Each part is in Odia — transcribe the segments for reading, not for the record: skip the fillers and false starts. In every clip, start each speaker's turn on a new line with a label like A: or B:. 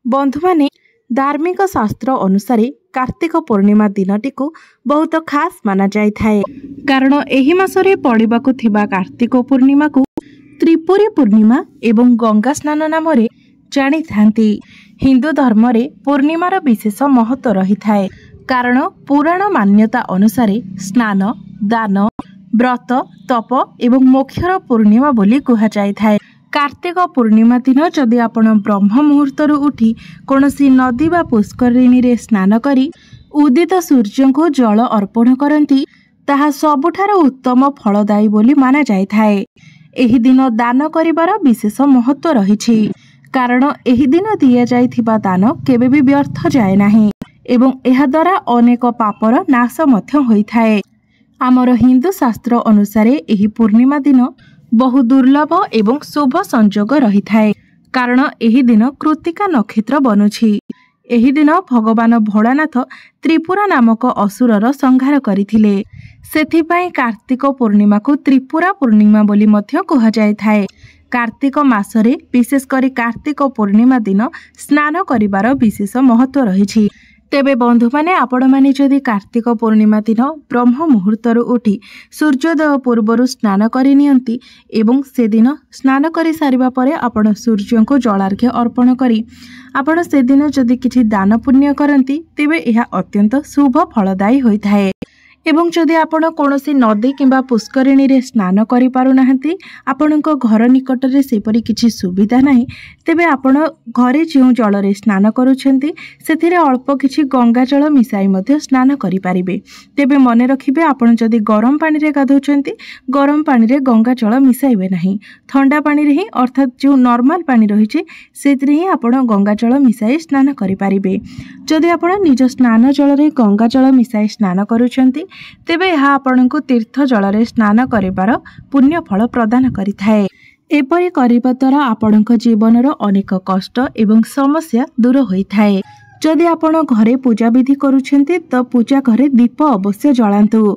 A: बंधु माने धार्मिक शास्त्र अनुसार कार्तिक पूर्णिमा दिनटी को बहुत खास माना जाय थाए। कारण एही मासरे पड़िबाकु थिबा कार्तिक पूर्णिमा को त्रिपुरी पूर्णिमा एवं गंगा स्नान नाम जानी थांती। हिंदू धर्म रे पूर्णिमार विशेष महत्व रही थाए। कारण पुराण मान्यता अनुसार स्नान दान व्रत तप एवं मोक्षर पूर्णिमा बोली कहा जाय थाए। कार्तिक पूर्णिमा दिन जदि आपण ब्रह्म मुहूर्तर उठी कौनसी नदी बा पुष्करिणी रे स्नान करी उदित सूर्य को जल अर्पण करती ताहा सबुठार उत्तम फलदायी बोली माना जाय थाए। एही दिन दान करिबार विशेष महत्व रहिछि। कारण एही दिन दिया जाइथिबा दान केबे भी व्यर्थ जाए नाही एवं एहा द्वारा अनेक पापर नाश मध्य होई थाए। आमर हिंदू शास्त्र अनुसार एही पूर्णिमा दिन बहु दुर्लभ एवं शुभ संयोग रही थाए। कारण एही दिन कृतिका नक्षत्र बनुछि। एही दिन भगवान भोलानाथ त्रिपुरा नामक असुरर संहार करथिले। सेथिपाई कार्तिक पूर्णिमा को त्रिपुरा पूर्णिमा बोली मध्य कहा जाय थाए। कार्तिक मासरे विशेष करी कार्तिक पूर्णिमा दिन स्नान करिबार विशेष महत्व रहिछि। तेबे बंधु माने आपण माने जदि कार्तिक पूर्णिमा दिन ब्रह्म मुहूर्तर उठी सूर्योदय पूर्वर स्नान करि नियंती एवं से दिन स्नान करि सारिबा परे आपण सूर्य को जलार्घ्य अर्पण करी आपण से दिन जदि किछि दान पुण्य करंती तेबे एहा अत्यंत शुभ फलदायी होई थाए। एवं जदि आपण कौनसी नदी किंबा पुष्करिणी रे स्नान करि पारु नाहंती आपणको घर निकट रे सेपरि किछि सुविधा नाही तेबे आपण घरे जो जल रे स्नान करूछंती सेथिरे अल्प किछि गंगा जल मिसाई मध्ये स्नान करि पारिबे। तेबे मने रखिबे आपण जदि गरम पानी रे गाधौछंती गरम पानी रे गंगा जल मिसाइबे नाही। ठंडा पानी रे ही अर्थात जो नॉर्मल पानी रहिछि सेथिरे ही आपण गंगा जल मिसाई स्नान करि पारिबे। जदि आपण निज स्नान जल रे गंगा जल मिसाई स्नान करूछंती तेबे यह आपनको तीर्थ जल रे स्नान करिबार पुण्य फल प्रदान करिथाए। एपरि करिबा द्वारा आपणक जीवनर अनेक कष्ट एवं समस्या दूर होइथाए। जदि आपण घरे पूजा विधि करूछंती तो पूजा घरे दीप अवश्य जलांतु।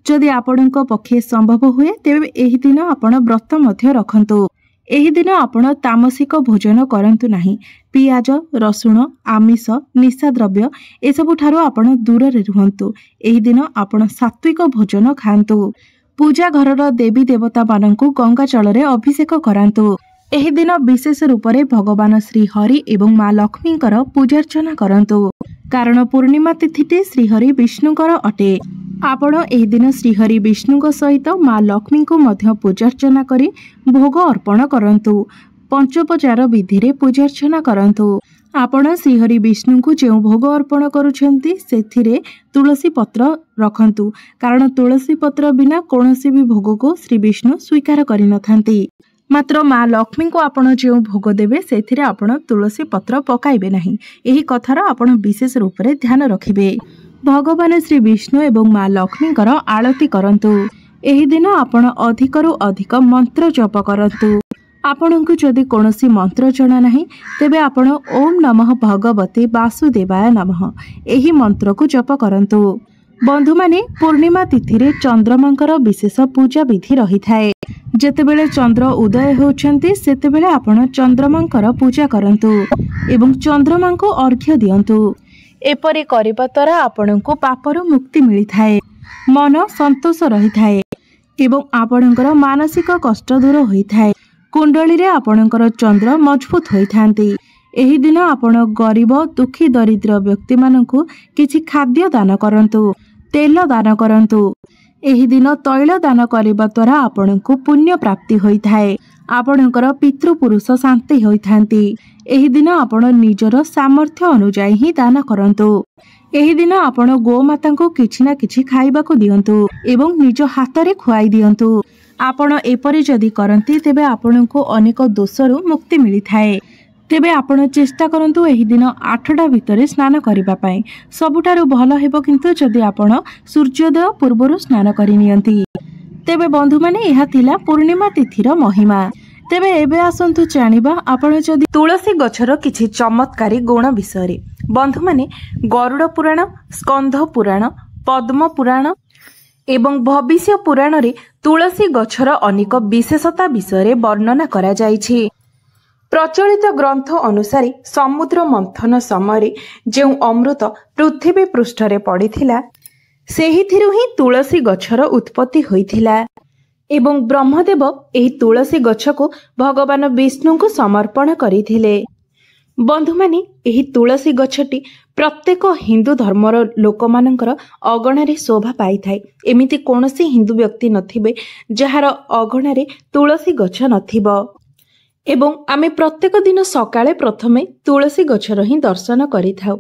A: जदि आपणक पक्षे संभव हुए तेबे एही दिन आपण व्रत मध्य रखंतु। एही दिन आपण तामसिक भोजन करंतु नाही। पियाज रसुण आमिष निशा द्रव्य एसबु ठारो आपण दूर रे रुहंतु। एही दिन आपण सात्विक भोजन खांतु। पूजा घरर देवी देवता माननकु गंगा जल रे अभिषेक करांतु। एही दिन विशेष रूप रे भगवान श्री हरि एवं मां लक्ष्मीकर पूजार्चना करंतु। कारण पूर्णिमा तिथिटी श्रीहरि विष्णुकर अटे। आपण एही दिन श्रीहरि विष्णुक सहित मां लक्ष्मी को मध्य पूजार्चना करी भोग अर्पण करंतु। पंचोपचार विधि रे पूजार्चना करंतु। आपण श्रीहरि विष्णु को जो भोग अर्पण करूछंती सेथिरे तुलसी पत्र रखंतु। कारण तुलसी पत्र बिना कोनोसी भी भोग को श्री विष्णु स्वीकार करि नथांती। मात्र मां लक्ष्मी को आपण जो भोग देबे सेथिरे आपण तुलसी पत्र पकाइबे नाही। एही कथार आपण विशेष रूप रे ध्यान रखिबे। भगवान श्री विष्णु एवं मां लक्ष्मीकर आरती करंतु। एही दिन आपण अधिकरु अधिक मंत्र जप करंतु। आपणको जदि कोनोसी मंत्र जणा नाही तेबे आपण ओम नमः भगवते वासुदेवाय नमः एही मंत्र को जप करंतु। बंधु माने पूर्णिमा तिथि रे चंद्रमांकर विशेष पूजा विधि रही थाए। जेतेबेले चंद्र उदय होउछंती सेतेबेले आपण चंद्रमांकर पूजा करंतु एवं चंद्रमा को अर्घ्य दियंतु। एपरि करिबा द्वारा आपणको पापरु मुक्ति मिली थाए। मन संतोष रही थाए एवं आपणकर मानसिक कष्ट दूर होई थाए। कुंडली रे आपणकर चंद्र मजबूत होई थांती। एही दिन आपण गरीब दुखी दरिद्र व्यक्ति मानकु किछि खाद्य दान करंतु तेल दान करंतु। एही दिन तैल दान करिबा द्वारा आपणको पुण्य प्राप्ति होई थाए। आपणकर पितृपुरुष शांति होई थांती। एही दिन आपण निजर सामर्थ्य अनुसार ही दान करंतु। एही दिन आपण गोमाता को किछि ना किछि खाइबा को दियंतु एवं निज हाथ रे खुआई दियंतु। आपण एपरि जदि करंती तेबे आपणको अनेक दोषरु मुक्ति मिली थाए। तेबे आपण चेष्टा करंतु एही दिन 8टा भितरे स्नान करिबा पई। सबुठारु भलो हेबो किंतु जदि आपण सूर्योदय पूर्वरु स्नान करि नियंती। तेबे बंधु माने एहा थिला पूर्णिमा तिथिर महिमा। तेबे एबे आसंतु जानिबा आपण जदि तुलसी गछर किछि चमत्कारी गुण विषय। बंधु माने गरुड़ पुराण स्कंध पुराण पद्म पुराण एवं भविष्य पुराण रे तुलसी गछर अनेक विशेषता विषय वर्णना करा जाइछि। प्रचलित ग्रंथ अनुसार समुद्र मंथन समय जो अमृत पृथ्वी पृष्ठरे पड़िथिला सेहिथिरु ही तुलसी गछर उत्पत्ति होइथिला एवं ब्रह्मदेव एही तुलसी गछको भगवान विष्णु को समर्पण करिथिले। बंधु माने एही तुलसी गछटी प्रत्येक हिंदू धर्मर लोक मानकर अगणारे शोभा पाई थाए। एमिति कोनोसी हिंदू व्यक्ति नथिबे जहार अगणारे तुलसी गछ नथिबो एवं आमे प्रत्येक दिन सकाळे प्रथमे तुलसी गछर ही दर्शन करिथाउ।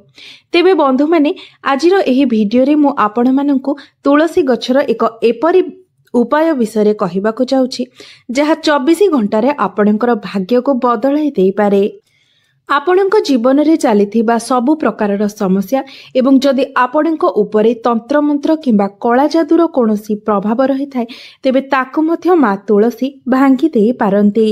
A: तेबे बंधु माने आजिर एही भिडियो रे मु आपण माननकु तुलसी गछर एक एपरी उपाय विषय कहबाकू जाउछि जहा 24 घंटा रे आपणकर भाग्य को बदलाई देई पारे। आपणक जीवन रे चलीथिबा सबु प्रकारर समस्या एवं जदि आपणक उपरे तंत्र मंत्र किंबा कला जादूर कोनोसी प्रभाव रही थाए तेबे ताकु मध्य मा तुलसी भांगी देई पारंती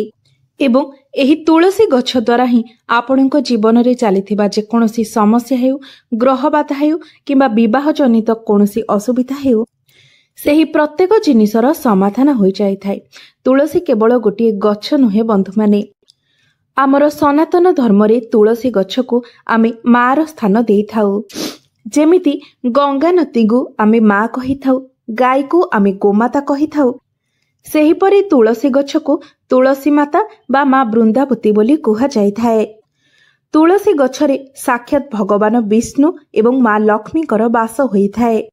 A: एवं एही तुलसी गछ द्वारा ही आपणक जीवन रे चलीथिबा जे कोनोसी समस्या हेउ ग्रह बाधा हेउ किंबा विवाह जनित कोनोसी असुविधा हेउ सेही प्रत्येक जिनिसर समाधान होई जाय थाए। तुलसी केवल गोटे गछ नुहे बंधु माने आमर सनातन धर्म रे तुलसी गछ को आमे मार स्थान देई थाउ। जेमिति गंगा नदी को आमे मा कहि थाउ, गाय को आमे गोमाता कहि थाउ, सेहीपरि तुलसी गछ को तुलसी माता बा मा वृंदावती बोली कुहा जाय थाए। तुलसी गछरे साक्षात भगवान विष्णु एवं मा लक्ष्मी कर वास होई थाए।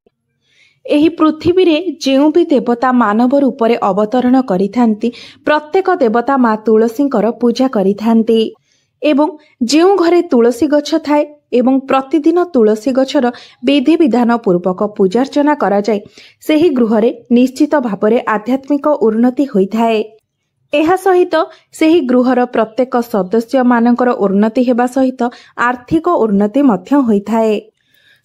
A: एही पृथ्वी रे जेउ भी देवता मानव रूप रे अवतरण करिथांती प्रत्येक देवता मा तुलसींकर पूजा करिथांती एवं जेउ घरे तुलसी गछ थाए एवं प्रतिदिन तुलसी गछर विधि विधान पूर्वक पूजार्चना करा जाय सेही गृहरे निश्चित भावरे आध्यात्मिक उन्नति होइथाए। एहा सहित सेही गृहर प्रत्येक सदस्य मानकर उन्नति हेबा सहित आर्थिक उन्नति मध्य होइथाए।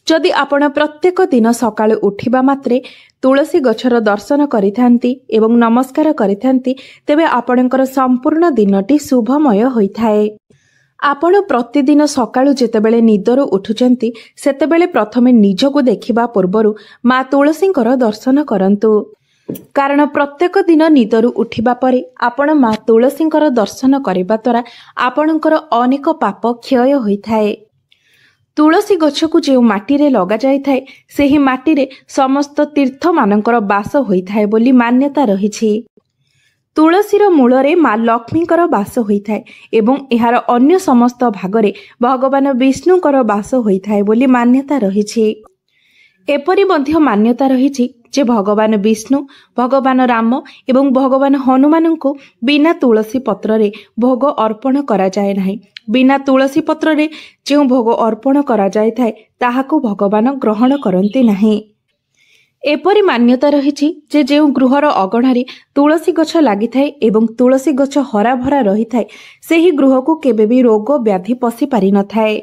A: जदि आपण प्रत्येक दिन सकाळे उठिबा मात्रे तुलसी गछर दर्शन करिथांती एवं नमस्कार करिथांती तेबे आपणकर संपूर्ण दिनटी शुभमय होइथाए। आपण प्रतिदिन सकाळु जेतेबेले निदरु उठुचंती सेतेबेले प्रथमे निजको देखिबा पूर्वरु मा तुलसींकर दर्शन करंतु कारण प्रत्येक दिन निदरु उठिबा परे आपण मा तुलसींकर दर्शन करिबा द्वारा आपणकर अनेक पाप क्षय होइथाए। तुलसी गछ को जो माटी रे लगा जाय थाए सेही माटी रे समस्त तीर्थ मानकर वास होइथाए बोली मान्यता रहिछि। तुलसीर मूल रे मा लक्ष्मीकर वास होइथाए एवं एहार अन्य समस्त भागरे भगवान विष्णुकर वास होइथाए बोली मान्यता रहिछि। एपरि मध्य मान्यता रहिछि जे भगवान विष्णु भगवान राम एवं भगवान हनुमान को बिना तुलसी पत्र रे भोग अर्पण करा जाय नाही। बिना तुलसी पत्र रे जो भोग अर्पण करा जाय थाए ताहाको भगवान ग्रहण करंती नाही। एपरि मान्यता रहिछि जे जो गृहर अगणारे तुलसी गछ लागि थाए एवं तुलसी गछ हरा भरा रही थाए सेही गृह को केबे भी रोग व्याधि पसी पारि न थाए।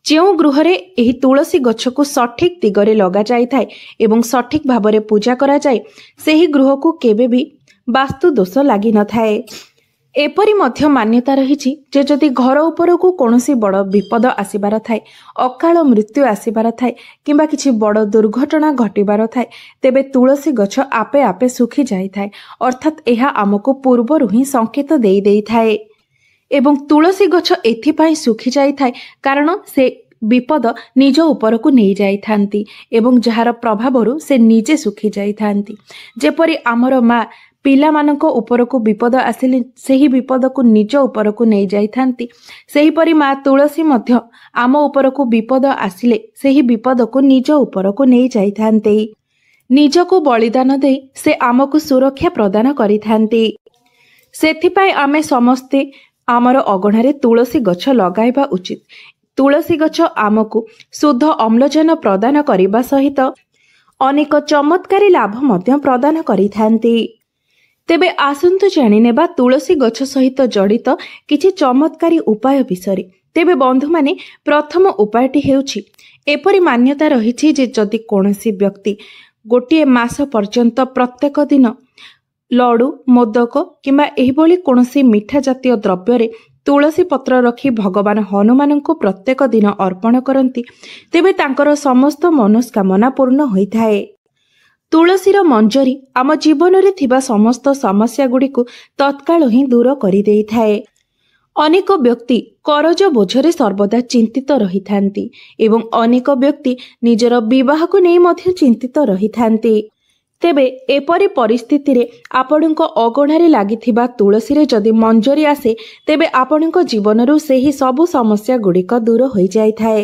A: जो गृहरे एही तुलसी गछ को सठिक दिगरे लगा जाय थाए एवं सठिक भाबरे पूजा करा जाय सेही गृह को केबे भी वास्तु दोष लागि न थाए। एपरि मध्य मान्यता रहिछि जे जदि घर उपर को कोनोसी बड़ विपद आसीबार थाए अकाल मृत्यु आसीबार थाए किंबा किछि बड़ दुर्घटना घटिबार थाए तेबे तुलसी गछ आपे आपे सुखी जाय थाए अर्थात एहा आमको पूर्वरु ही संकेत देई देई थाए एवं तुलसी गछ एथिपाई सुखी जाय थाए कारण से विपद निज उपर को नहीं जाई थांती एवं जहार प्रभावरु से निजे सुखी जाई थांती। जेपरि आमर मा पिला मानक उपर को विपद आसिले सेही विपद को निज उपर को नहीं जाई थांती सेहीपरि मा तुलसी मध्य आम उपर को विपद आसिले सेही विपद को निज उपर को नहीं जाई थांते। निज को बलिदान दे से आमको सुरक्षा प्रदान करि थांती। सेथिपाई आमे समस्ते आमर अगणारे तुलसी गछ लगाइबा उचित। तुलसी गछ आमको शुद्ध अम्लजान प्रदान करिबा सहित अनेक चमत्कारी लाभ मध्य प्रदान करिथांती। तेबे आसंतु जानि नेबा तुलसी गछ सहित जड़ित किछि चमत्कारी उपाय विषय। तेबे बंधु माने प्रथम उपायटी हेउछि एपरि मान्यता रहिछि जे जदि कोनोसी व्यक्ति गोटे मास पर्यंत प्रत्येक दिन लडू मोदक किंबा एहिभଳି कोनोसी मिठा जातीय द्रव्य रे तुलसी पत्र रखी भगवान हनुमान को प्रत्येक दिन अर्पण करती तेबे तांकर समस्त मनोस्कामना पूर्ण होइथाए। तुलसीर मंजरी आम जीवन रे थिबा समस्त समस्या गुडी को तत्काल ही दूर करि देई थाए। ଅନେକ ବ୍ୟକ୍ତି କରଜ ବୋଝରେ ସର୍ବଦା ଚିନ୍ତିତ ରହିଥାନ୍ତି ଏବଂ ଅନେକ ବ୍ୟକ୍ତି ନିଜର ବିବାହକୁ ନେଇ ମଧ୍ୟ ଚିନ୍ତିତ ରହିଥାନ୍ତି। ତେବେ ଏପରି ପରିସ୍ଥିତିରେ ଆପଣଙ୍କ ଅଗଣାରେ ଲାଗିଥିବା ତୁଳସୀରେ ଯଦି ମଞ୍ଜରୀ ଆସେ ତେବେ ଆପଣଙ୍କ ଜୀବନରୁ ସେହି ସବୁ ସମସ୍ୟା ଗୁଡ଼ିକ ଦୂର ହୋଇଯାଇଥାଏ।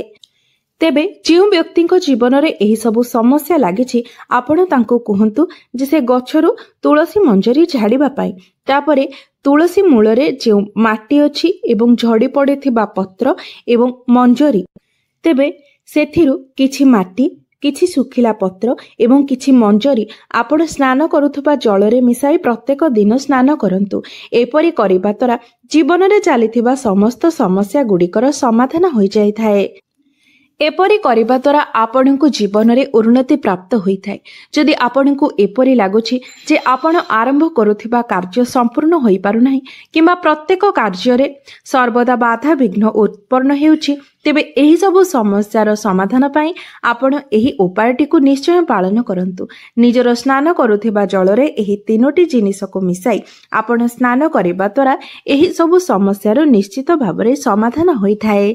A: ତେବେ ଯେଉଁ ବ୍ୟକ୍ତିଙ୍କ ଜୀବନରେ ଏହି ସବୁ ସମସ୍ୟା ଲାଗିଛି ଆପଣ ତାଙ୍କୁ କୁହନ୍ତୁ ଯେ ସେ ଗଛରୁ ତୁଳସୀ ମଞ୍ଜରୀ ଝାଡ଼ିବା ପାଇଁ। ତାପରେ ତୁଳସୀ ମୂଳରେ ଯେଉଁ ମାଟି ଅଛି ଏବଂ ଝଡ଼ି ପଡ଼ିଥିବା ପତ୍ର ଏବଂ ମଞ୍ଜରୀ, ତେବେ ସେଥିରୁ କିଛି ମାଟି, କିଛି ଶୁଖିଲା ପତ୍ର ଏବଂ କିଛି ମଞ୍ଜରୀ ଆପଣ ସ୍ନାନ କରୁଥିବା ଜଳରେ ମିଶାଇ ପ୍ରତ୍ୟେକ ଦିନ ସ୍ନାନ କରନ୍ତୁ। ଏପରି କରିବା ଦ୍ୱାରା ଜୀବନରେ ଚାଲିଥିବା ସମସ୍ତ ସମସ୍ୟା ଗୁଡ଼ିକର ସମାଧାନ ହୋଇଯାଇଥାଏ। ଏପରି କରିବା ଦ୍ୱାରା ଆପଣଙ୍କୁ ଜୀବନରେ ଉନ୍ନତି ପ୍ରାପ୍ତ ହୋଇଥାଏ। ଯଦି ଆପଣଙ୍କୁ ଏପରି ଲାଗୁଛି ଯେ ଆପଣ ଆରମ୍ଭ କରୁଥିବା କାର୍ଯ୍ୟ ସମ୍ପୂର୍ଣ୍ଣ ହୋଇପାରୁନାହିଁ କିମ୍ବା ପ୍ରତ୍ୟେକ କାର୍ଯ୍ୟରେ ସର୍ବଦା ବାଧାବିଘ୍ନ ଉତ୍ପନ୍ନ ହେଉଛି, ତେବେ ଏହିସବୁ ସମସ୍ୟାର ସମାଧାନ ପାଇଁ ଆପଣ ଏହି ଉପାୟଟିକୁ ନିଶ୍ଚୟ ପାଳନ କରନ୍ତୁ। ନିଜର ସ୍ନାନ କରୁଥିବା ଜଳରେ ଏହି 3ଟି ଜିନିଷକୁ ମିଶାଇ ଆପଣ ସ୍ନାନ କରିବା ଦ୍ୱାରା ଏହିସବୁ ସମସ୍ୟାର ନିଶ୍ଚିତ ଭାବରେ ସମାଧାନ ହୋଇଥାଏ।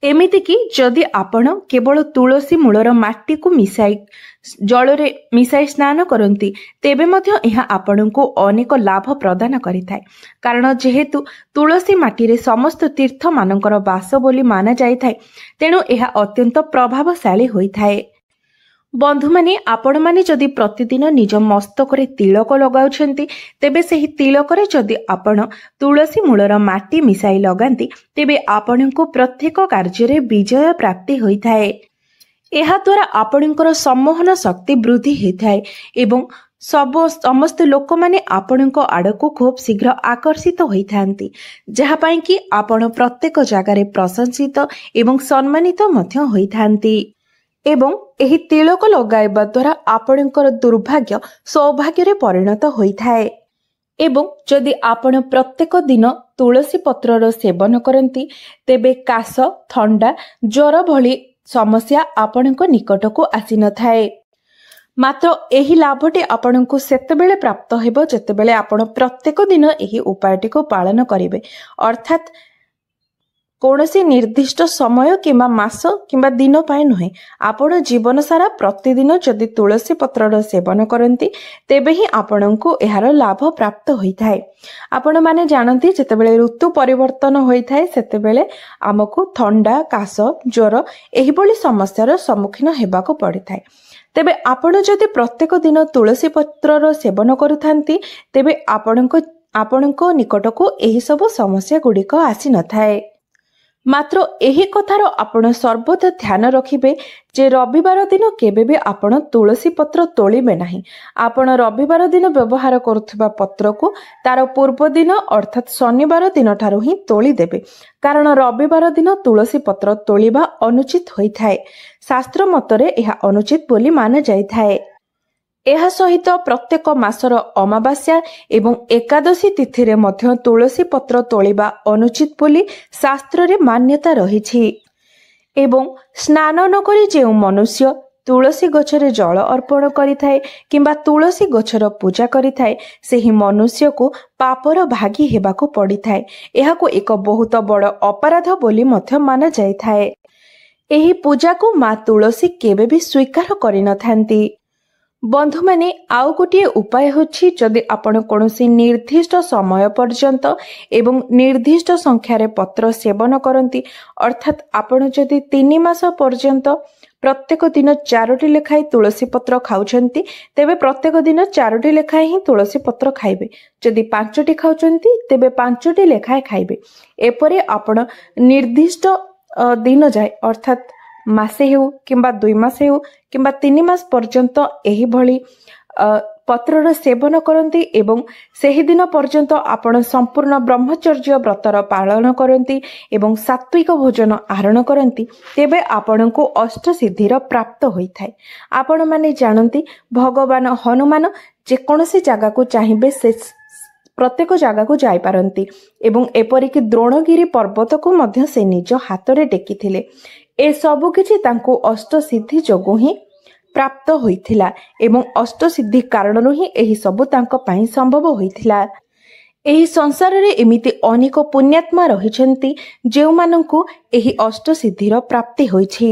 A: ଏମିତିକି ଯଦି ଆପଣ କେବଳ ତୁଳସୀ ମୂଳର ମାଟିକୁ ଜଳରେ ମିଶାଇ ସ୍ନାନ କରନ୍ତି ତେବେ ମଧ୍ୟ ଏହା ଆପଣଙ୍କୁ ଅନେକ ଲାଭ ପ୍ରଦାନ କରିଥାଏ। କାରଣ ଯେହେତୁ ତୁଳସୀ ମାଟିରେ ସମସ୍ତ ତୀର୍ଥମାନଙ୍କର ବାସ ବୋଲି ମାନାଯାଇଥାଏ, ତେଣୁ ଏହା ଅତ୍ୟନ୍ତ ପ୍ରଭାବଶାଳୀ ହୋଇଥାଏ। ବନ୍ଧୁମାନେ, ଆପଣମାନେ ଯଦି ପ୍ରତିଦିନ ନିଜ ମସ୍ତକରେ ତିଳକ ଲଗାଉଛନ୍ତି ତେବେ ସେହି ତିଳକରେ ଯଦି ଆପଣ ତୁଳସୀ ମୂଳର ମାଟି ମିଶାଇ ଲଗାନ୍ତି ତେବେ ଆପଣଙ୍କୁ ପ୍ରତ୍ୟେକ କାର୍ଯ୍ୟରେ ବିଜୟ ପ୍ରାପ୍ତି ହୋଇଥାଏ। ଏହାଦ୍ୱାରା ଆପଣଙ୍କର ସମ୍ମୋହନ ଶକ୍ତି ବୃଦ୍ଧି ହୋଇଥାଏ ଏବଂ ସମସ୍ତ ଲୋକମାନେ ଆପଣଙ୍କ ଆଡ଼କୁ ଖୁବ୍ ଶୀଘ୍ର ଆକର୍ଷିତ ହୋଇଥାନ୍ତି, ଯାହା ପାଇଁ କି ଆପଣ ପ୍ରତ୍ୟେକ ଜାଗାରେ ପ୍ରଶଂସିତ ଏବଂ ସମ୍ମାନିତ ମଧ୍ୟ ହୋଇଥାନ୍ତି। ଏବଂ ଏହି ତିଳକ ଲଗାଇବା ଦ୍ୱାରା ଆପଣଙ୍କର ଦୁର୍ଭାଗ୍ୟ ସୌଭାଗ୍ୟରେ ପରିଣତ ହୋଇଥାଏ। ଏବଂ ଯଦି ଆପଣ ପ୍ରତ୍ୟେକ ଦିନ ତୁଳସୀ ପତ୍ରର ସେବନ କରନ୍ତି ତେବେ କାଶ, ଥଣ୍ଡା, ଜ୍ୱର ଭଳି ସମସ୍ୟା ଆପଣଙ୍କ ନିକଟକୁ ଆସିନଥାଏ। ମାତ୍ର ଏହି ଲାଭଟି ଆପଣଙ୍କୁ ସେତେବେଳେ ପ୍ରାପ୍ତ ହେବ ଯେତେବେଳେ ଆପଣ ପ୍ରତ୍ୟେକ ଦିନ ଏହି ଉପାୟଟିକୁ ପାଳନ କରିବେ। ଅର୍ଥାତ୍ କୌଣସି ନିର୍ଦ୍ଦିଷ୍ଟ ସମୟ କିମ୍ବା ମାସ କିମ୍ବା ଦିନ ପାଇଁ ନୁହେଁ, ଆପଣ ଜୀବନ ସାରା ପ୍ରତିଦିନ ଯଦି ତୁଳସୀ ପତ୍ରର ସେବନ କରନ୍ତି ତେବେ ହିଁ ଆପଣଙ୍କୁ ଏହାର ଲାଭ ପ୍ରାପ୍ତ ହୋଇଥାଏ। ଆପଣମାନେ ଜାଣନ୍ତି ଯେତେବେଳେ ଋତୁ ପରିବର୍ତ୍ତନ ହୋଇଥାଏ ସେତେବେଳେ ଆମକୁ ଥଣ୍ଡା, କାଶ, ଜ୍ୱର ଏହିଭଳି ସମସ୍ୟାର ସମ୍ମୁଖୀନ ହେବାକୁ ପଡ଼ିଥାଏ। ତେବେ ଆପଣ ଯଦି ପ୍ରତ୍ୟେକ ଦିନ ତୁଳସୀ ପତ୍ରର ସେବନ କରୁଥାନ୍ତି ତେବେ ଆପଣଙ୍କ ନିକଟକୁ ଏହିସବୁ ସମସ୍ୟା ଗୁଡ଼ିକ ଆସିନଥାଏ। ମାତ୍ର ଏହି କଥାର ଆପଣ ସର୍ବଦା ଧ୍ୟାନ ରଖିବେ ଯେ ରବିବାର ଦିନ କେବେ ବି ଆପଣ ତୁଳସୀ ପତ୍ର ତୋଳିବେ ନାହିଁ। ଆପଣ ରବିବାର ଦିନ ବ୍ୟବହାର କରୁଥିବା ପତ୍ରକୁ ତାର ପୂର୍ବ ଦିନ ଅର୍ଥାତ୍ ଶନିବାର ଦିନଠାରୁ ହିଁ ତୋଳିଦେବେ, କାରଣ ରବିବାର ଦିନ ତୁଳସୀ ପତ୍ର ତୋଳିବା ଅନୁଚିତ ହୋଇଥାଏ। ଶାସ୍ତ୍ର ମତରେ ଏହା ଅନୁଚିତ ବୋଲି ମାନାଯାଇଥାଏ। ଏହା ସହିତ ପ୍ରତ୍ୟେକ ମାସର ଅମାବାସ୍ୟା ଏବଂ ଏକାଦଶୀ ତିଥିରେ ମଧ୍ୟ ତୁଳସୀ ପତ୍ର ତୋଳିବା ଅନୁଚିତ ବୋଲି ଶାସ୍ତ୍ରରେ ମାନ୍ୟତା ରହିଛି। ଏବଂ ସ୍ନାନ ନକରି ଯେଉଁ ମନୁଷ୍ୟ ତୁଳସୀ ଗଛରେ ଜଳ ଅର୍ପଣ କରିଥାଏ କିମ୍ବା ତୁଳସୀ ଗଛର ପୂଜା କରିଥାଏ ସେହି ମନୁଷ୍ୟକୁ ପାପର ଭାଗୀ ହେବାକୁ ପଡ଼ିଥାଏ। ଏହାକୁ ଏକ ବହୁତ ବଡ଼ ଅପରାଧ ବୋଲି ମଧ୍ୟ ମାନାଯାଇଥାଏ। ଏହି ପୂଜାକୁ ମା ତୁଳସୀ କେବେ ବି ସ୍ୱୀକାର କରିନଥାନ୍ତି। ବନ୍ଧୁମାନେ, ଆଉ ଗୋଟିଏ ଉପାୟ ହେଉଛି ଯଦି ଆପଣ କୌଣସି ନିର୍ଦ୍ଦିଷ୍ଟ ସମୟ ପର୍ଯ୍ୟନ୍ତ ଏବଂ ନିର୍ଦ୍ଦିଷ୍ଟ ସଂଖ୍ୟାରେ ପତ୍ର ସେବନ କରନ୍ତି, ଅର୍ଥାତ୍ ଆପଣ ଯଦି 3 ମାସ ପର୍ଯ୍ୟନ୍ତ ପ୍ରତ୍ୟେକ ଦିନ 4ଟି ଲେଖାଏଁ ତୁଳସୀ ପତ୍ର ଖାଉଛନ୍ତି ତେବେ ପ୍ରତ୍ୟେକ ଦିନ 4ଟି ଲେଖାଏଁ ହିଁ ତୁଳସୀ ପତ୍ର ଖାଇବେ। ଯଦି 5ଟି ଖାଉଛନ୍ତି ତେବେ 5ଟି ଲେଖାଏଁ ଖାଇବେ। ଏପରି ଆପଣ ନିର୍ଦ୍ଦିଷ୍ଟ ଦିନ ଯାଏ ଅର୍ଥାତ୍ ମାସେ ହେଉ କିମ୍ବା 2 ମାସ ହେଉ କିମ୍ବା 3 ମାସ ପର୍ଯ୍ୟନ୍ତ ଏହିଭଳି ପତ୍ରର ସେବନ କରନ୍ତି ଏବଂ ସେହିଦିନ ପର୍ଯ୍ୟନ୍ତ ଆପଣ ସମ୍ପୂର୍ଣ୍ଣ ବ୍ରହ୍ମଚର୍ଯ୍ୟ ବ୍ରତର ପାଳନ କରନ୍ତି ଏବଂ ସାତ୍ୱିକ ଭୋଜନ ଆହରଣ କରନ୍ତି, ତେବେ ଆପଣଙ୍କୁ ଅଷ୍ଟସିଦ୍ଧିର ପ୍ରାପ୍ତ ହୋଇଥାଏ। ଆପଣମାନେ ଜାଣନ୍ତି ଭଗବାନ ହନୁମାନ ଯେକୌଣସି ଜାଗାକୁ ଚାହିଁବେ ସେ ପ୍ରତ୍ୟେକ ଜାଗାକୁ ଯାଇପାରନ୍ତି ଏବଂ ଏପରିକି ଦ୍ରୋଣଗିରି ପର୍ବତକୁ ମଧ୍ୟ ସେ ନିଜ ହାତରେ ଟେକିଥିଲେ। ଏସବୁ କିଛି ତାଙ୍କୁ ଅଷ୍ଟସିଦ୍ଧି ଯୋଗୁଁ ହିଁ ପ୍ରାପ୍ତ ହୋଇଥିଲା ଏବଂ ଅଷ୍ଟସିଦ୍ଧି କାରଣରୁ ହିଁ ଏହି ସବୁ ତାଙ୍କ ପାଇଁ ସମ୍ଭବ ହୋଇଥିଲା। ଏହି ସଂସାରରେ ଏମିତି ଅନେକ ପୁଣ୍ୟାତ୍ମା ରହିଛନ୍ତି ଯେଉଁମାନଙ୍କୁ ଏହି ଅଷ୍ଟସିଦ୍ଧିର ପ୍ରାପ୍ତି ହୋଇଛି।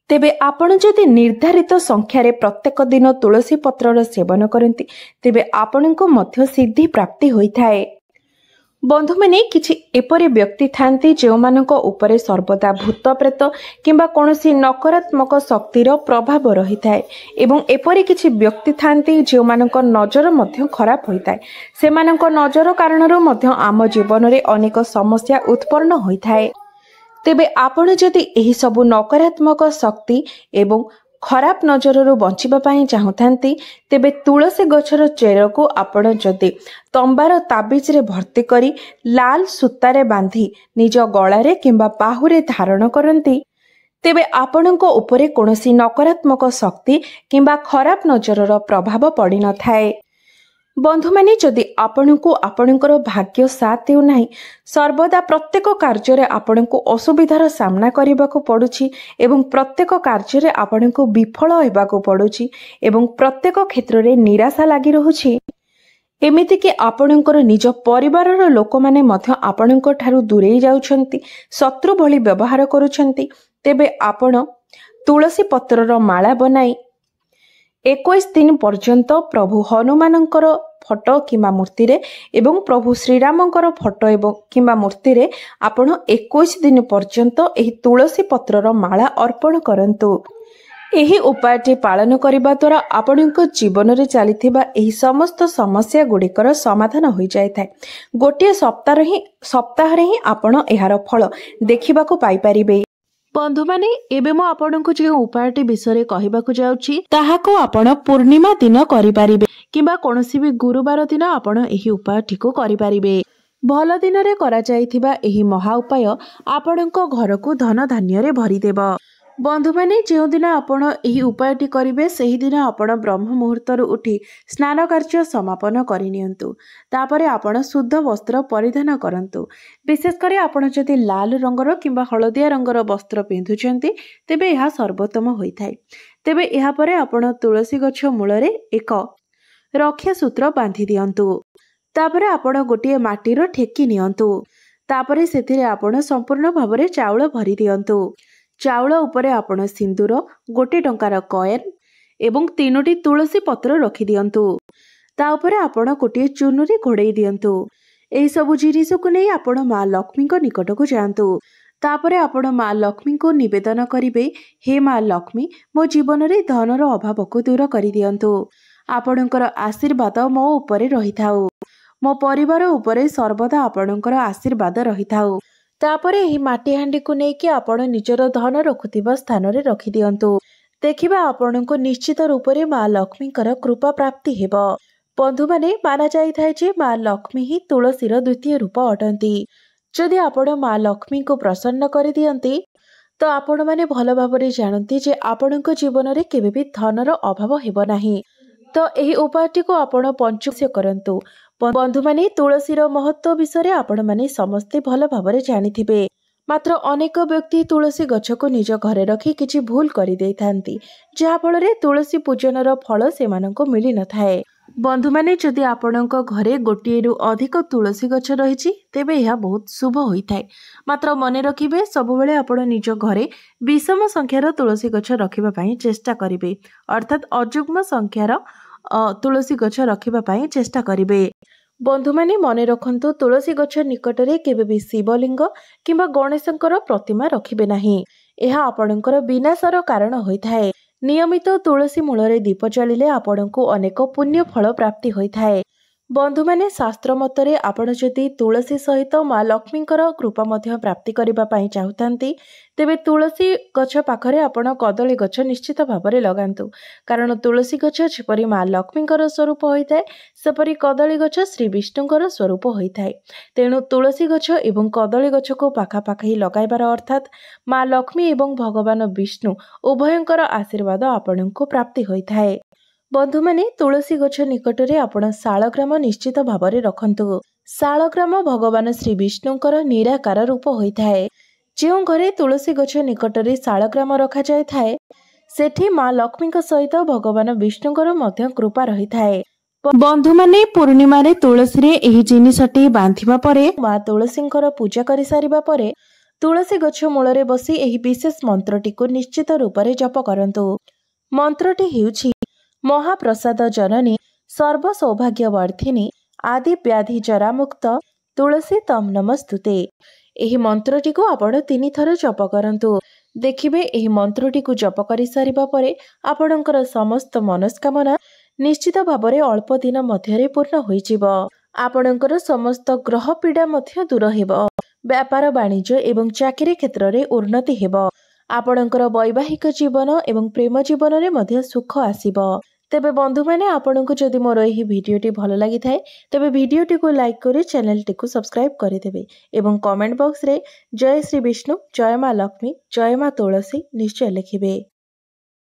A: ତେବେ ଆପଣ ଯଦି ନିର୍ଦ୍ଧାରିତ ସଂଖ୍ୟାରେ ପ୍ରତ୍ୟେକ ଦିନ ତୁଳସୀ ପତ୍ରର ସେବନ କରନ୍ତି ତେବେ ଆପଣଙ୍କୁ ମଧ୍ୟ ସିଦ୍ଧି ପ୍ରାପ୍ତି ହୋଇଥାଏ। ବନ୍ଧୁମାନେ, କିଛି ଏପରି ବ୍ୟକ୍ତି ଥାନ୍ତି ଯେଉଁମାନଙ୍କ ଉପରେ ସର୍ବଦା ଭୂତ ପ୍ରେତ କିମ୍ବା କୌଣସି ନକାରାତ୍ମକ ଶକ୍ତିର ପ୍ରଭାବ ରହିଥାଏ ଏବଂ ଏପରି କିଛି ବ୍ୟକ୍ତି ଥାନ୍ତି ଯେଉଁମାନଙ୍କ ନଜର ମଧ୍ୟ ଖରାପ ହୋଇଥାଏ। ସେମାନଙ୍କ ନଜର କାରଣରୁ ମଧ୍ୟ ଆମ ଜୀବନରେ ଅନେକ ସମସ୍ୟା ଉତ୍ପନ୍ନ ହୋଇଥାଏ। ତେବେ ଆପଣ ଯଦି ଏହି ସବୁ ନକାରାତ୍ମକ ଶକ୍ତି ଏବଂ ଖରାପ ନଜରରୁ ବଞ୍ଚିବା ପାଇଁ ଚାହୁଁଥାନ୍ତି ତେବେ ତୁଳସୀ ଗଛର ଚେରକୁ ଆପଣ ଯଦି ତମ୍ବାର ତାବିଜରେ ଭର୍ତ୍ତି କରି ଲାଲ ସୂତାରେ ବାନ୍ଧି ନିଜ ଗଳାରେ କିମ୍ବା ବାହୁରେ ଧାରଣ କରନ୍ତି ତେବେ ଆପଣଙ୍କ ଉପରେ କୌଣସି ନକାରାତ୍ମକ ଶକ୍ତି କିମ୍ବା ଖରାପ ନଜରର ପ୍ରଭାବ ପଡ଼ିନଥାଏ। ବନ୍ଧୁମାନେ, ଯଦି ଆପଣଙ୍କୁ ଆପଣଙ୍କର ଭାଗ୍ୟ ସାଥ ଦେଉନାହିଁ, ସର୍ବଦା ପ୍ରତ୍ୟେକ କାର୍ଯ୍ୟରେ ଆପଣଙ୍କୁ ଅସୁବିଧାର ସାମ୍ନା କରିବାକୁ ପଡ଼ୁଛି ଏବଂ ପ୍ରତ୍ୟେକ କାର୍ଯ୍ୟରେ ଆପଣଙ୍କୁ ବିଫଳ ହେବାକୁ ପଡ଼ୁଛି ଏବଂ ପ୍ରତ୍ୟେକ କ୍ଷେତ୍ରରେ ନିରାଶା ଲାଗି ରହୁଛି, ଏମିତିକି ଆପଣଙ୍କର ନିଜ ପରିବାରର ଲୋକମାନେ ମଧ୍ୟ ଆପଣଙ୍କ ଠାରୁ ଦୂରେଇ ଯାଉଛନ୍ତି, ଶତ୍ରୁ ଭଳି ବ୍ୟବହାର କରୁଛନ୍ତି, ତେବେ ଆପଣ ତୁଳସୀ ପତ୍ରର ମାଳା ବନାଇ 21 ଦିନ ପର୍ଯ୍ୟନ୍ତ ପ୍ରଭୁ ହନୁମାନଙ୍କର ଫଟୋ କିମ୍ବା ମୂର୍ତ୍ତିରେ ଏବଂ ପ୍ରଭୁ ଶ୍ରୀରାମଙ୍କର ଫଟୋ କିମ୍ବା ମୂର୍ତ୍ତିରେ ଆପଣ 21 ଦିନ ପର୍ଯ୍ୟନ୍ତ ଏହି ତୁଳସୀ ପତ୍ରର ମାଳା ଅର୍ପଣ କରନ୍ତୁ। ଏହି ଉପାୟଟି ପାଳନ କରିବା ଦ୍ୱାରା ଆପଣଙ୍କ ଜୀବନରେ ଚାଲିଥିବା ଏହି ସମସ୍ତ ସମସ୍ୟା ଗୁଡ଼ିକର ସମାଧାନ ହୋଇଯାଇଥାଏ। ଗୋଟିଏ ସପ୍ତାହରେ ହିଁ ଆପଣ ଏହାର ଫଳ ଦେଖିବାକୁ ପାଇପାରିବେ। ବନ୍ଧୁମାନେ, ଏବେ ମୁଁ ଆପଣଙ୍କୁ ଯେଉଁ ଉପାୟଟି ବିଷୟରେ କହିବାକୁ ଯାଉଛି ତାହାକୁ ଆପଣ ପୂର୍ଣ୍ଣିମା ଦିନ କରିପାରିବେ କିମ୍ବା କୌଣସି ବି ଗୁରୁବାର ଦିନ ଆପଣ ଏହି ଉପାୟଟିକୁ କରିପାରିବେ। ଭଲ ଦିନରେ କରାଯାଇଥିବା ଏହି ମହା ଉପାୟ ଆପଣଙ୍କ ଘରକୁ ଧନ ଧାନ୍ୟରେ ଭରିଦେବ। ବନ୍ଧୁମାନେ, ଯେଉଁଦିନ ଆପଣ ଏହି ଉପାୟଟି କରିବେ ସେହିଦିନ ଆପଣ ବ୍ରହ୍ମ ମୁହୂର୍ତ୍ତରୁ ଉଠି ସ୍ନାନ କାର୍ଯ୍ୟ ସମାପନ କରିନିଅନ୍ତୁ। ତାପରେ ଆପଣ ଶୁଦ୍ଧ ବସ୍ତ୍ର ପରିଧାନ କରନ୍ତୁ। ବିଶେଷ କରି ଆପଣ ଯଦି ଲାଲ ରଙ୍ଗର କିମ୍ବା ହଳଦିଆ ରଙ୍ଗର ବସ୍ତ୍ର ପିନ୍ଧୁଛନ୍ତି ତେବେ ଏହା ସର୍ବୋତ୍ତମ ହୋଇଥାଏ। ତେବେ ଏହାପରେ ଆପଣ ତୁଳସୀ ଗଛ ମୂଳରେ ଏକ ରକ୍ଷା ସୂତ୍ର ବାନ୍ଧି ଦିଅନ୍ତୁ। ତାପରେ ଆପଣ ଗୋଟିଏ ମାଟିର ଠେକି ନିଅନ୍ତୁ। ତାପରେ ସେଥିରେ ଆପଣ ସମ୍ପୂର୍ଣ୍ଣ ଭାବରେ ଚାଉଳ ଭରି ଦିଅନ୍ତୁ। ଚାଉଳ ଉପରେ ଆପଣ ସିନ୍ଦୁର, 1 ଟଙ୍କାର କଏନ ଏବଂ 3ଟି ତୁଳସୀ ପତ୍ର ରଖିଦିଅନ୍ତୁ। ତା ଉପରେ ଆପଣ ଗୋଟିଏ ଚୁନୁରି ଘୋଡ଼େଇ ଦିଅନ୍ତୁ। ଏହିସବୁ ଜିନିଷକୁ ନେଇ ଆପଣ ମା ଲକ୍ଷ୍ମୀଙ୍କ ନିକଟକୁ ଯାଆନ୍ତୁ। ତାପରେ ଆପଣ ମା ଲକ୍ଷ୍ମୀଙ୍କୁ ନିବେଦନ କରିବେ, ହେ ମା ଲକ୍ଷ୍ମୀ, ମୋ ଜୀବନରେ ଧନର ଅଭାବକୁ ଦୂର କରିଦିଅନ୍ତୁ। ଆପଣଙ୍କର ଆଶୀର୍ବାଦ ମୋ ଉପରେ ରହିଥାଉ। ମୋ ପରିବାର ଉପରେ ସର୍ବଦା ଆପଣଙ୍କର ଆଶୀର୍ବାଦ ରହିଥାଉ। ତାପରେ ଏହି ମାଟି ହାଣ୍ଡିକୁ ନେଇକି ଆପଣ ନିଜର ଧନ ରଖୁଥିବା ସ୍ଥାନରେ ରଖିଦିଅନ୍ତୁ। ଦେଖିବା ଆପଣଙ୍କୁ ନିଶ୍ଚିତ ରୂପରେ ମା ଲକ୍ଷ୍ମୀଙ୍କର କୃପା ପ୍ରାପ୍ତି ହେବ। ବନ୍ଧୁମାନେ, ମାନାଯାଇଥାଏ ଯେ ମା ଲକ୍ଷ୍ମୀ ହିଁ ତୁଳସୀର ଦ୍ୱିତୀୟ ରୂପ ଅଟନ୍ତି। ଯଦି ଆପଣ ମା ଲକ୍ଷ୍ମୀଙ୍କୁ ପ୍ରସନ୍ନ କରିଦିଅନ୍ତି ତ ଆପଣମାନେ ଭଲ ଭାବରେ ଜାଣନ୍ତି ଯେ ଆପଣଙ୍କ ଜୀବନରେ କେବେ ବି ଧନର ଅଭାବ ହେବ ନାହିଁ। ତ ଏହି ଉପାୟଟିକୁ ଆପଣ ପଞ୍ଚୁକ୍ୟ କରନ୍ତୁ। ବନ୍ଧୁମାନେ, ତୁଳସୀର ମହତ୍ତ୍ୱ ବିଷୟରେ ଆପଣମାନେ ସମସ୍ତେ ଭଲ ଭାବରେ ଜାଣିଥିବେ। ମାତ୍ର ଅନେକ ବ୍ୟକ୍ତି ତୁଳସୀ ଗଛକୁ ନିଜ ଘରେ ରଖି କିଛି ଭୁଲ କରିଦେଇଥାନ୍ତି, ଯାହାଫଳରେ ତୁଳସୀ ପୂଜନର ଫଳ ସେମାନଙ୍କୁ ମିଳିନଥାଏ। ବନ୍ଧୁମାନେ, ଯଦି ଆପଣଙ୍କ ଘରେ ଗୋଟିଏରୁ ଅଧିକ ତୁଳସୀ ଗଛ ରହିଛି ତେବେ ଏହା ବହୁତ ଶୁଭ ହୋଇଥାଏ। ମାତ୍ର ମନେ ରଖିବେ, ସବୁବେଳେ ଆପଣ ନିଜ ଘରେ ବିଷମ ସଂଖ୍ୟାର ତୁଳସୀ ଗଛ ରଖିବା ପାଇଁ ଚେଷ୍ଟା କରିବେ, ଅର୍ଥାତ୍ ଅଯୁଗ୍ମ ସଂଖ୍ୟାର ତୁଳସୀ ଗଛ ରଖିବା ପାଇଁ ଚେଷ୍ଟା କରିବେ। ବନ୍ଧୁମାନେ, ମନେ ରଖନ୍ତୁ, ତୁଳସୀ ଗଛ ନିକଟରେ କେବେ ବି ଶିବଲିଙ୍ଗ କିମ୍ବା ଗଣେଶଙ୍କର ପ୍ରତିମା ରଖିବେ ନାହିଁ। ଏହା ଆପଣଙ୍କର ବିନାଶର କାରଣ ହୋଇଥାଏ। ନିୟମିତ ତୁଳସୀ ମୂଳରେ ଦୀପ ଜାଳିଲେ ଆପଣଙ୍କୁ ଅନେକ ପୁଣ୍ୟ ଫଳ ପ୍ରାପ୍ତି ହୋଇଥାଏ। ବନ୍ଧୁମାନେ, ଶାସ୍ତ୍ର ମତରେ ଆପଣ ଯଦି ତୁଳସୀ ସହିତ ମା ଲକ୍ଷ୍ମୀଙ୍କର କୃପା ମଧ୍ୟ ପ୍ରାପ୍ତି କରିବା ପାଇଁ ଚାହୁଁଥାନ୍ତି ତେବେ ତୁଳସୀ ଗଛ ପାଖରେ ଆପଣ କଦଳୀ ଗଛ ନିଶ୍ଚିତ ଭାବରେ ଲଗାନ୍ତୁ। କାରଣ ତୁଳସୀ ଗଛ ଯେପରି ମା ଲକ୍ଷ୍ମୀଙ୍କର ସ୍ୱରୂପ ହୋଇଥାଏ ସେପରି କଦଳୀ ଗଛ ଶ୍ରୀ ବିଷ୍ଣୁଙ୍କର ସ୍ୱରୂପ ହୋଇଥାଏ। ତେଣୁ ତୁଳସୀ ଗଛ ଏବଂ କଦଳୀ ଗଛକୁ ପାଖାପାଖି ଲଗାଇବାର ଅର୍ଥାତ୍ ମା ଲକ୍ଷ୍ମୀ ଏବଂ ଭଗବାନ ବିଷ୍ଣୁ ଉଭୟଙ୍କର ଆଶୀର୍ବାଦ ଆପଣଙ୍କୁ ପ୍ରାପ୍ତି ହୋଇଥାଏ। ବନ୍ଧୁମାନେ, ତୁଳସୀ ଗଛ ନିକଟରେ ଆପଣ ଶାଳଗ୍ରାମ ନିଶ୍ଚିତ ଭାବରେ ରଖନ୍ତୁ। ଶାଳଗ୍ରାମ ଭଗବାନ ଶ୍ରୀ ବିଷ୍ଣୁଙ୍କର ନିରାକାର ରୂପ ହୋଇଥାଏ। ଯେଉଁ ଘରେ ତୁଳସୀ ଗଛ ନିକଟରେ ଶାଳଗ୍ରାମ ରଖାଯାଇଥାଏ ସେଠି ମା ଲକ୍ଷ୍ମୀଙ୍କ ସହିତ ଭଗବାନ ବିଷ୍ଣୁଙ୍କର ମଧ୍ୟ କୃପା ରହିଥାଏ। बंधु माने पूर्णिमा रे तुलसी रे एही जिनिसटी बांधिबा परे मां तुलसींकर पूजा करि सारिबा परे तुलसी गछ मूଳରେ बसी ଏହି ବିଶେଷ ମନ୍ତ୍ରଟିକୁ ନିଶ୍ଚିତ ରୂପରେ ଜପ କରନ୍ତୁ। ମନ୍ତ୍ରଟି ହେଉଛି ମହାପ୍ରସାଦ ଜନନୀ ସର୍ବ ସୌଭାଗ୍ୟ ବର୍ଦ୍ଧିନୀ ଆଦି ବ୍ୟାଧି ଜରା ମୁକ୍ତ ତୁଳସୀ ତମ୍ ନମସ୍ତୁତେ। ଏହି ମନ୍ତ୍ରଟିକୁ ଆପଣ 3 ଥର ଜପ କରନ୍ତୁ। ଦେଖିବେ ଏହି ମନ୍ତ୍ରଟିକୁ ଜପ କରି ସାରିବା ପରେ ଆପଣଙ୍କର ସମସ୍ତ ମନସ୍କାମନା ନିଶ୍ଚିତ ଭାବରେ ଅଳ୍ପ ଦିନ ମଧ୍ୟରେ ପୂର୍ଣ୍ଣ ହୋଇଯିବ। ଆପଣଙ୍କର ସମସ୍ତ ଗ୍ରହ ପୀଡ଼ା ମଧ୍ୟ ଦୂର ହେବ। व्यापार वाणिज्य एवं चाकरी क्षेत्र में उन्नति हेब। आपणकर वैवाहिक जीवन एवं प्रेम जीवन में मध्य सुख आसीबो। तेबे बंधु माने आपनको जदि मोर एही भिडियोटी भल लागि थाए तेबे भिडियोटी को लाइक करी चैनल टी को सब्सक्राइब करि देबे एवं कमेंट बॉक्स रे जय श्री विष्णु, जय मां लक्ष्मी, जय मां तुलसी निश्चय लिखिबे।